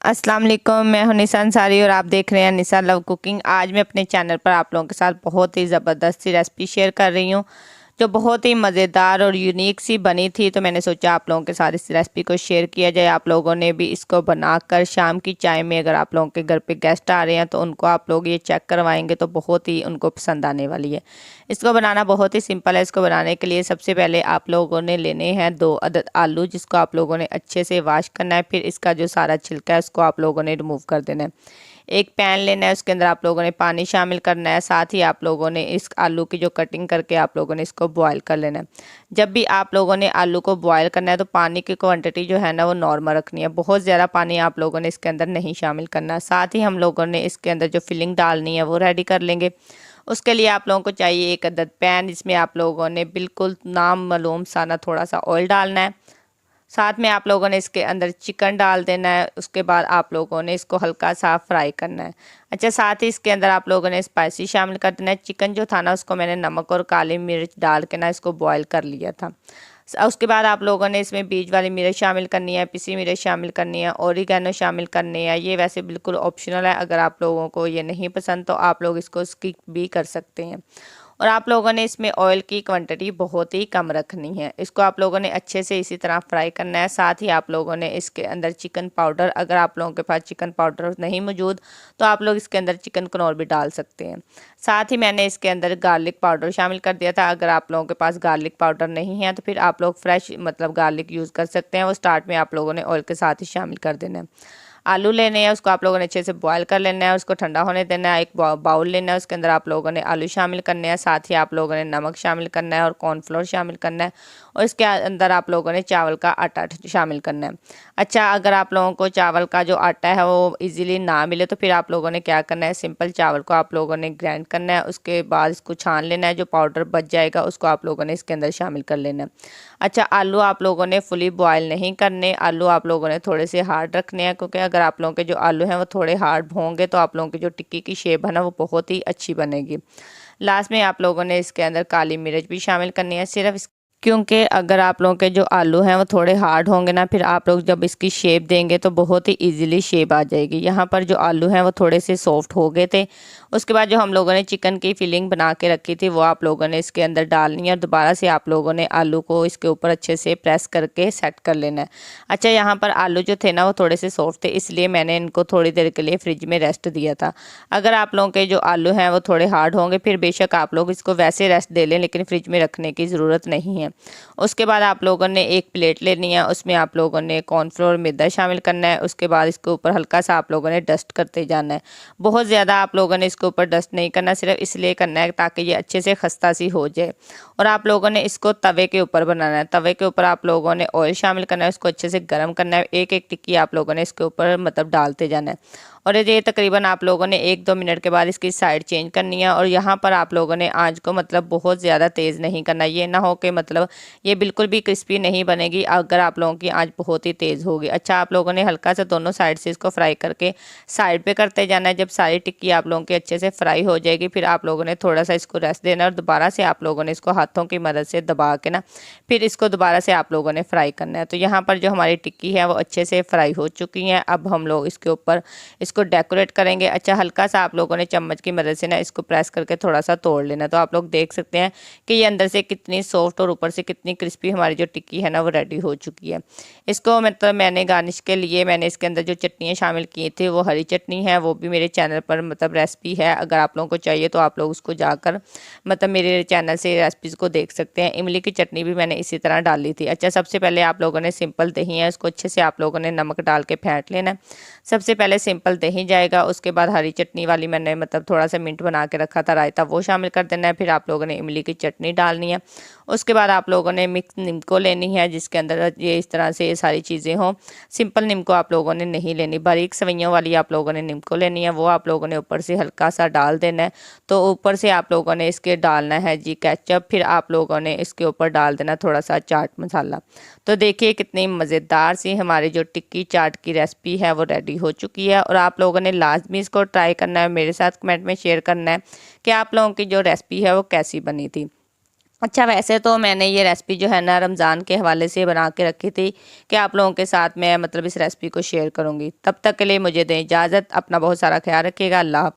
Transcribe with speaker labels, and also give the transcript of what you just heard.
Speaker 1: अस्सलाम वालेकुम, मैं हूं निशा अंसारी और आप देख रहे हैं निशा लव कुकिंग। आज मैं अपने चैनल पर आप लोगों के साथ बहुत ही ज़बरदस्त सी रेसिपी शेयर कर रही हूं जो बहुत ही मज़ेदार और यूनिक सी बनी थी। तो मैंने सोचा आप लोगों के साथ इस रेसिपी को शेयर किया जाए। आप लोगों ने भी इसको बनाकर शाम की चाय में, अगर आप लोगों के घर पे गेस्ट आ रहे हैं तो उनको आप लोग ये चेक करवाएंगे तो बहुत ही उनको पसंद आने वाली है। इसको बनाना बहुत ही सिंपल है। इसको बनाने के लिए सबसे पहले आप लोगों ने लेने हैं 2 अदद आलू, जिसको आप लोगों ने अच्छे से वॉश करना है। फिर इसका जो सारा छिलका है उसको आप लोगों ने रिमूव कर देना है। एक पैन लेना है, उसके अंदर आप लोगों ने पानी शामिल करना है। साथ ही आप लोगों ने इस आलू की जो कटिंग करके आप लोगों ने इसको बॉयल कर लेना है। जब भी आप लोगों ने आलू को बॉयल करना है तो पानी की क्वांटिटी जो है ना वो नॉर्मल रखनी है। बहुत ज़्यादा पानी आप लोगों ने इसके अंदर नहीं शामिल करना। साथ ही हम लोगों ने इसके अंदर जो फिलिंग डालनी है वो रेडी कर लेंगे। उसके लिए आप लोगों को चाहिए एक अदद पैन, जिसमें आप लोगों ने बिल्कुल नाम मालूम सा ना थोड़ा सा ऑयल डालना है। साथ में आप लोगों ने इसके अंदर चिकन डाल देना है। उसके बाद आप लोगों ने इसको हल्का सा फ्राई करना है। अच्छा, साथ ही इसके अंदर आप लोगों ने स्पाइसी शामिल कर देना है। चिकन जो था ना उसको मैंने नमक और काली मिर्च डाल के ना इसको बॉयल कर लिया था। उसके बाद आप लोगों ने इसमें बीज वाली मिर्च शामिल करनी है, पिसी मिर्च शामिल करनी है, ओरिगेनो शामिल करनी है। ये वैसे बिल्कुल ऑप्शनल है, अगर आप लोगों को ये नहीं पसंद तो आप लोग इसको स्किप भी कर सकते हैं। और आप लोगों ने इसमें ऑयल की क्वांटिटी बहुत ही कम रखनी है। इसको आप लोगों ने अच्छे से इसी तरह फ्राई करना है। साथ ही आप लोगों ने इसके अंदर चिकन पाउडर, अगर आप लोगों के पास चिकन पाउडर नहीं मौजूद तो आप लोग इसके अंदर चिकन कनौर भी डाल सकते हैं। साथ ही मैंने इसके अंदर गार्लिक पाउडर शामिल कर दिया था। अगर आप लोगों के पास गार्लिक पाउडर नहीं है तो फिर आप लोग फ्रेश मतलब गार्लिक यूज़ कर सकते हैं। वो स्टार्ट में आप लोगों ने ऑयल के साथ ही शामिल कर देना है। आलू लेने हैं, उसको आप लोगों ने अच्छे से बॉयल कर लेना है, उसको ठंडा होने देना है। एक बाउल लेना है, उसके अंदर आप लोगों ने आलू शामिल करने हैं। साथ ही आप लोगों ने नमक शामिल करना है और कॉर्नफ्लोर शामिल करना है। और इसके अंदर आप लोगों ने चावल का आटा शामिल करना है। अच्छा, अगर आप लोगों को चावल का जो आटा है वो इजीली ना मिले तो फिर आप लोगों ने क्या करना है, सिंपल चावल को आप लोगों ने ग्राइंड करना है। उसके बाद इसको छान लेना है। जो पाउडर बच जाएगा उसको आप लोगों ने इसके अंदर शामिल कर लेना है। अच्छा, आलू आप लोगों ने फुली बॉयल नहीं करने, आलू आप लोगों ने थोड़े से हार्ड रखने हैं, क्योंकि अगर आप लोगों के जो आलू हैं वो थोड़े हार्ड होंगे तो आप लोगों की जो टिक्की की शेप है ना वो बहुत ही अच्छी बनेगी। लास्ट में आप लोगों ने इसके अंदर काली मिर्च भी शामिल करनी है, सिर्फ क्योंकि अगर आप लोगों के जो आलू हैं वो थोड़े हार्ड होंगे ना, फिर आप लोग जब इसकी शेप देंगे तो बहुत ही इजीली शेप आ जाएगी। यहाँ पर जो आलू हैं वो थोड़े से सॉफ्ट हो गए थे। उसके बाद जो हम लोगों ने चिकन की फिलिंग बना के रखी थी वो आप लोगों ने इसके अंदर डालनी है और दोबारा से आप लोगों ने आलू को इसके ऊपर अच्छे से प्रेस करके सेट कर लेना है। अच्छा, यहाँ पर आलू जो थे ना वो थोड़े से सॉफ्ट थे, इसलिए मैंने इनको थोड़ी देर के लिए फ्रिज में रेस्ट दिया था। अगर आप लोगों के जो आलू हैं वो थोड़े हार्ड होंगे फिर बेशक आप लोग इसको वैसे रेस्ट दे लें, लेकिन फ्रिज में रखने की ज़रूरत नहीं है। उसके बाद आप लोगों ने एक प्लेट लेनी है, उसमें आप लोगों ने कॉर्नफ्लोर मैदा शामिल करना है। उसके बाद इसके ऊपर हल्का सा आप लोगों ने डस्ट करते जाना है। बहुत ज़्यादा आप लोगों ने इसके ऊपर डस्ट नहीं करना, सिर्फ इसलिए करना है ताकि ये अच्छे से खस्ता सी हो जाए। और आप लोगों ने इसको तवे के ऊपर बनाना है। तवे के ऊपर आप लोगों ने ऑयल शामिल करना है, उसको अच्छे से गर्म करना है। एक एक टिक्की आप लोगों ने इसके ऊपर मतलब डालते जाना है। और ये तकरीबन आप लोगों ने 1-2 मिनट के बाद इसकी साइड चेंज करनी है। और यहाँ पर आप लोगों ने आंच को मतलब बहुत ज़्यादा तेज़ नहीं करना, ये ना हो कि मतलब ये बिल्कुल भी क्रिस्पी नहीं बनेगी अगर आप लोगों की आंच बहुत ही तेज़ होगी। अच्छा, आप लोगों ने हल्का सा दोनों साइड से इसको फ्राई करके साइड पे करते जाना है। जब सारी टिक्की आप लोगों की अच्छे से फ्राई हो जाएगी फिर आप लोगों ने थोड़ा सा इसको रेस्ट देना और दोबारा से आप लोगों ने इसको हाथों की मदद से दबा के ना फिर इसको दोबारा से आप लोगों ने फ्राई करना है। तो यहाँ पर जो हमारी टिक्की है वो अच्छे से फ्राई हो चुकी है। अब हम लोग इसके ऊपर इसको डेकोरेट करेंगे। अच्छा, हल्का सा आप लोगों ने चम्मच की मदद से ना इसको प्रेस करके थोड़ा सा तोड़ लेना। तो आप लोग देख सकते हैं कि ये अंदर से कितनी सॉफ्ट और ऊपर से कितनी क्रिस्पी हमारी जो टिक्की है ना वो रेडी हो चुकी है। इसको मतलब मैंने गार्निश के लिए मैंने इसके अंदर जो चटनियाँ शामिल की थी वो हरी चटनी है, वो भी मेरे चैनल पर मतलब रेसिपी है। अगर आप लोगों को चाहिए तो आप लोग उसको जाकर मतलब मेरे चैनल से रेसिपीज़ को देख सकते हैं। इमली की चटनी भी मैंने इसी तरह डाली थी। अच्छा, सबसे पहले आप लोगों ने सिंपल दही है उसको अच्छे से आप लोगों ने नमक डाल के फेंट लेना है। सबसे पहले सिंपल दही जाएगा, उसके बाद हरी चटनी वाली मैंने मतलब थोड़ा सा मिंट बना के रखा था रायता, वो शामिल कर देना है। फिर आप लोगों ने इमली की चटनी डालनी है। उसके बाद आप लोगों ने मिक्स निम्को लेनी है, जिसके अंदर ये इस तरह से ये सारी चीज़ें हों। सिंपल निम्को आप लोगों ने नहीं लेनी, बारीक सवैयों वाली आप लोगों ने निम्को लेनी है। वो आप लोगों ने ऊपर से हल्का सा डाल देना है। तो ऊपर से आप लोगों ने इसके डालना है जी केचप, फिर आप लोगों ने इसके ऊपर डाल देना थोड़ा सा चाट मसाला। तो देखिए कितनी मज़ेदार सी हमारी जो टिक्की चाट की रेसिपी है वो रेडी हो चुकी है। और आप लोगों ने लाजमी इसको ट्राई करना है, मेरे साथ कमेंट में शेयर करना है कि आप लोगों की जो रेसिपी है वो कैसी बनी थी। अच्छा, वैसे तो मैंने ये रेसिपी जो है ना रमज़ान के हवाले से बना के रखी थी कि आप लोगों के साथ मैं मतलब इस रेसिपी को शेयर करूँगी। तब तक के लिए मुझे दें इजाज़त। अपना बहुत सारा ख्याल रखिएगा। अल्लाह हाफ़िज़।